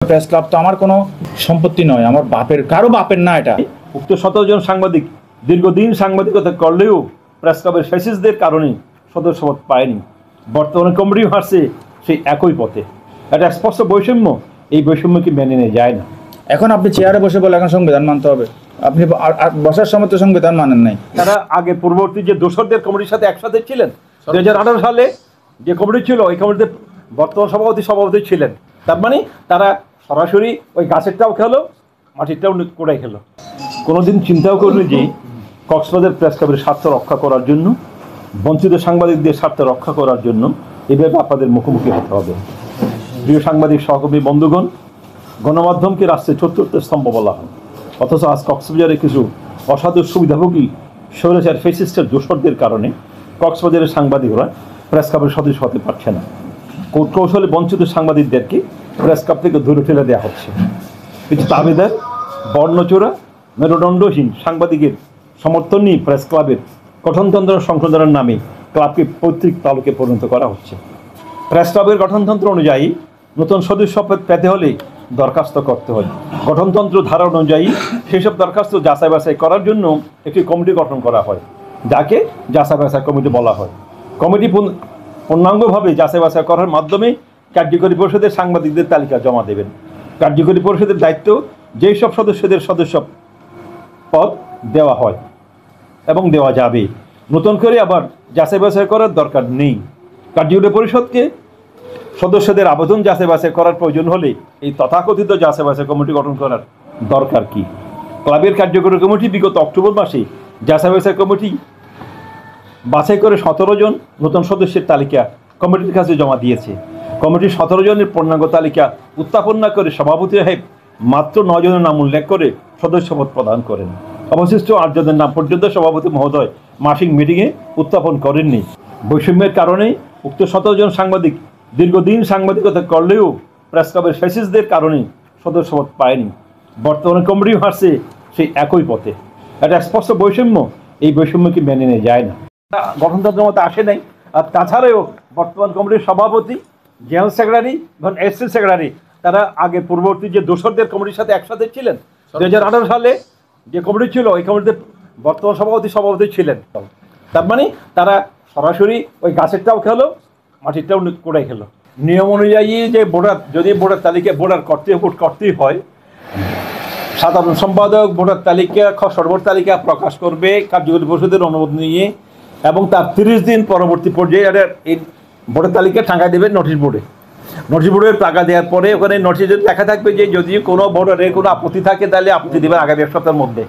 Press club তো আমার কোনো সম্পত্তি নয়, আমার বাপের, কারো বাপের না এটা। উক্ত 17 জন সাংবাদিক দীর্ঘদিন সাংবাদিকতা করলেও প্রেস ক্লাবের ফ্যাসিস্টদের কারণে সদস্যপদ পায়নি। বর্তমানে কমিটি হারছে সেই একই পথে। এটা স্পষ্ট বৈষম্য, এই বৈষম্যকে মেনে নেওয়া যায় না। এখন আপনি চেয়ারে বসে বলে এখন সংবিধান মানতে হবে, আপনি বসার সময় তো সংবিধান মানেন নাই। তারা আগে পূর্ববর্তী যে দোসরদের কমিটির সাথে একসাথে ছিলেন, 2018 সালে যে কমিটি ছিল ওই কমিটিতে বর্তমান সভাপতি ছিলেন। তার মানে তারা সরাসরি ওই গাছেরটাও খেলো, মাটিরটাও কোড়াই খেলো। কোনোদিন চিন্তাও করেনি যে কক্সবাজার প্রেস ক্লাবের স্বার্থ রক্ষা করার জন্য, বঞ্চিত সাংবাদিকদের স্বার্থ রক্ষা করার জন্য এভাবে আপনাদের মুখোমুখি হতে হবে। প্রিয় সাংবাদিক সহকর্মী বন্ধুগণ, গণমাধ্যমকে রাষ্ট্রের চতুর্থ স্তম্ভ বলা হয়, অথচ আজ কক্সবাজারে কিছু অসাধু সুবিধাভোগী স্বৈরাচার ফ্যাসিস্টের দোসরদের কারণে কক্সবাজারের সাংবাদিকরা প্রেস ক্লাবের সদস্য হতে পারছে না। কৌশলে বঞ্চিত সাংবাদিকদেরকে প্রেস ক্লাব থেকে দূরে ঠেলে দেওয়া হচ্ছে। কিছু দাবিদার, বর্ণচোরা, মেরুদণ্ডহীন সাংবাদিকের সমর্থন নিয়ে প্রেস ক্লাবের গঠনতন্ত্র সংশোধনের নামে ক্লাবকে পৈতৃক তালুকে পরিণত করা হচ্ছে। প্রেস ক্লাবের গঠনতন্ত্র অনুযায়ী নতুন সদস্য পেতে হলে দরখাস্ত করতে হয়। গঠনতন্ত্র ধারা অনুযায়ী সেসব দরখাস্ত যাচাই বাছাই করার জন্য একটি কমিটি গঠন করা হয়, যাকে যাচাই বাছাই কমিটি বলা হয়। কমিটি পূর্ণাঙ্গভাবে যাচাই বাছাই করার মাধ্যমে কার্যকরী পরিষদের সাংবাদিকদের তালিকা জমা দেবেন। কার্যকরী পরিষদের দায়িত্ব যেই সব সদস্যদের সদস্য পদ দেওয়া হয় এবং দেওয়া যাবে, নতুন করে আবার যাচাই বাছাই করার দরকার নেই। কার্যকরী পরিষদকে সদস্যদের আবেদন যাচাই বাছাই করার প্রয়োজন হলে এই তথাকথিত যাচাই বাছাই কমিটি গঠন করার দরকার কি? ক্লাবের কার্যকরী কমিটি বিগত অক্টোবর মাসে যাচাই বাছাই কমিটি বাছাই করে 17 জন নতুন সদস্যের তালিকা কমিটির কাছে জমা দিয়েছে। কমিটির 17 জনের পূর্ণাঙ্গ তালিকা উত্থাপন না করে সভাপতি সাহেব মাত্র 9 জনের নাম উল্লেখ করে সদস্যপদ প্রদান করেন। অবশিষ্ট 8 জনের নাম পর্যন্ত সভাপতি মহোদয় মাসিক মিটিংয়ে উত্থাপন করেননি। বৈষম্যের কারণে উক্ত 17 জন সাংবাদিক দীর্ঘদিন সাংবাদিকতা করলেও প্রেস ক্লাবের ফ্যাসিস্টদের কারণে সদস্যপদ পায়নি। বর্তমানে কমিটি হারছে সেই একই পথে। এটা স্পষ্ট বৈষম্য, এই বৈষম্যকে মেনে নেওয়া যায় না। গঠনতন্ত্রের মতো আসে নাই। আর তাছাড়াও বর্তমান কমিটির সভাপতি, জেনারেল সেক্রেটারি এবং এসসি সেক্রেটারি তারা আগে পূর্ববর্তী যে দোসরদের কমিটির সাথে একসাথে ছিলেন। 2018 সালে যে কমিটি ছিল ওই কমিটিতে বর্তমান সভাপতি ছিলেন। তার মানে তারা সরাসরি ওই গাছেরটাও খেলো, মাটিরটাও কোড়াই খেলো। নিয়ম অনুযায়ী যে যদি ভোটার তালিকা ভোট করতেই হয়, সাধারণ সম্পাদক ভোটার তালিকা সর্বর তালিকা প্রকাশ করবে কার্যকরী পরিষদের অনুমোদন নিয়ে, এবং তার 30 দিন পরবর্তী পর্যায়ে এই ভোটার তালিকা টাঙ্গাই দেবে নোটিশ বোর্ডের টাকা দেওয়ার পরে ওখানে নোটিশে লেখা থাকবে যে যদি কোনো ভোটারের কোনো আপত্তি থাকে তাহলে আপত্তি দেবে আগামী 1 সপ্তাহের মধ্যে।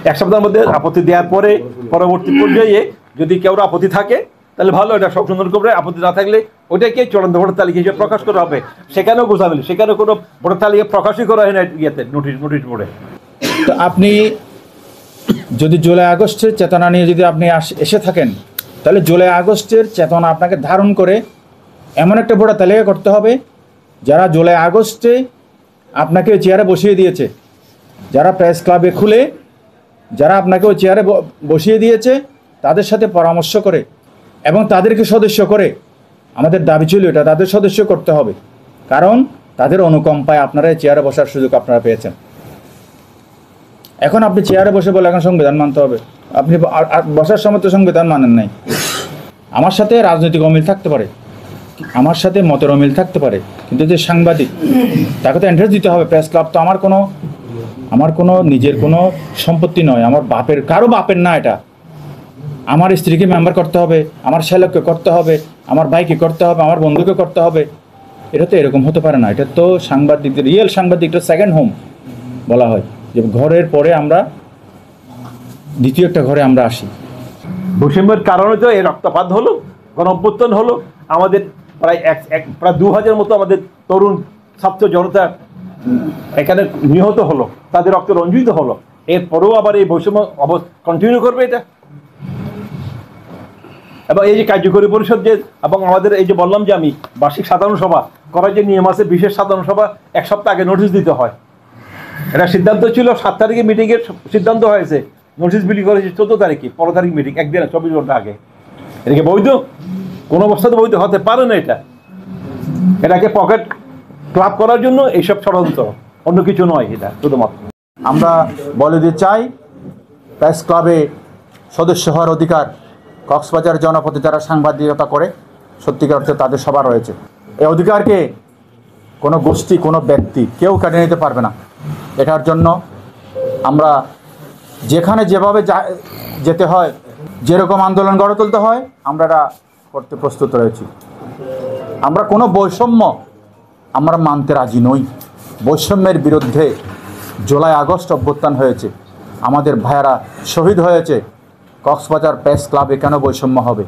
1 সপ্তাহের মধ্যে আপত্তি দেওয়ার পরে পরবর্তী পর্যায়ে যদি কেউ আপত্তি থাকে তাহলে ভালো, এটা সংশোধন করবে। আপত্তি না থাকলে ওইটাকে চূড়ান্ত ভোটার তালিকা হিসেবে প্রকাশ করা হবে। সেখানেও গোছাবেন, সেখানে কোনো ভোটার তালিকা প্রকাশই করা হয় না ইয়েতে নোটিশ বোর্ডে। তো আপনি যদি জুলাই আগস্টের চেতনা নিয়ে যদি আপনি এসে থাকেন, তাহলে জুলাই আগস্টের চেতনা আপনাকে ধারণ করে এমন একটা ভোটার তালিকা করতে হবে যারা জুলাই আগস্টে আপনাকে চেয়ারে বসিয়ে দিয়েছে, যারা প্রেস ক্লাবে খুলে যারা আপনাকে ওই চেয়ারে বসিয়ে দিয়েছে তাদের সাথে পরামর্শ করে এবং তাদেরকে সদস্য করে। আমাদের দাবি ছিল এটা, তাদের সদস্য করতে হবে, কারণ তাদের অনুকম্পায় আপনারা চেয়ারে বসার সুযোগ আপনারা পেয়েছেন। এখন আপনি চেয়ারে বসে বলে এখন সংবিধান মানতে হবে, আপনি বসার সময় তো সংবিধান মানেন নাই। আমার সাথে রাজনৈতিক অমিল থাকতে পারে, আমার সাথে মতের অমিল থাকতে পারে, কিন্তু যে সাংবাদিক তাকে তো ইন্টারেস্ট দিতে হবে। প্রেস ক্লাব তো আমার কোনো নিজের কোনো সম্পত্তি নয়, আমার বাপের, কারো বাপের না এটা। আমার স্ত্রীকে মেম্বার করতে হবে, আমার শ্যালককে করতে হবে, আমার ভাইকে করতে হবে, আমার বন্ধুকে করতে হবে। এটা তো এরকম হতে পারে না। এটা তো সাংবাদিকদের, রিয়েল সাংবাদিকটা সেকেন্ড হোম বলা হয়, যে ঘরের পরে আমরা দ্বিতীয় একটা ঘরে আমরা আসি। বৈষম্যের কারণে তো এই রক্তপাত হলো, গণঅভ্যুত্থান হলো। আমাদের প্রায় 2000 মতো আমাদের তরুণ ছাত্র জনতা এখানে নিহত হলো, তাদের রক্ত রঞ্জিত হলো। এরপরেও আবার এই বৈষম্য কন্টিনিউ করবে এটা। এবং এই যে কার্যকরী পরিষদ যে, এবং আমাদের এই যে বললাম যে আমি বার্ষিক সাধারণ সভা করার যে নিয়ম আছে, বিশেষ সাধারণ সভা 1 সপ্তাহ আগে নোটিশ দিতে হয়। এটা সিদ্ধান্ত ছিল 7 তারিখে মিটিংয়ের সিদ্ধান্ত হয়েছে, নোটিশ বিলি করেছে 14 তারিখে, 15 তারিখ মিটিং, একদিন 24 ঘন্টা আগে। এটাকে বৈধ? কোনো অবস্থাতে বৈধ হতে পারে না। এটাকে পকেট ক্লাব করার জন্য এইসব ষড়যন্ত্র, অন্য কিছু নয় এটা শুধুমাত্র। আমরা বলে দিতে চাই, প্রেস ক্লাবে সদস্য হওয়ার অধিকার কক্সবাজার জনপদে যারা সাংবাদিকতা করে সত্যিকার অর্থে তাদের সবার রয়েছে। এই অধিকারকে কোনো গোষ্ঠী, কোনো ব্যক্তি কেউ কেড়ে নিতে পারবে না। এটার জন্য আমরা যেখানে যেভাবে যেতে হয়, যেরকম আন্দোলন গড়ে তুলতে হয়, আমরা এটা করতে প্রস্তুত রয়েছি। আমরা কোনো বৈষম্য আমরা মানতে রাজি নই। বৈষম্যের বিরুদ্ধে জুলাই আগস্ট অভ্যুত্থান হয়েছে, আমাদের ভাইয়েরা শহীদ হয়েছে। কক্সবাজার প্রেস ক্লাবে কেন বৈষম্য হবে?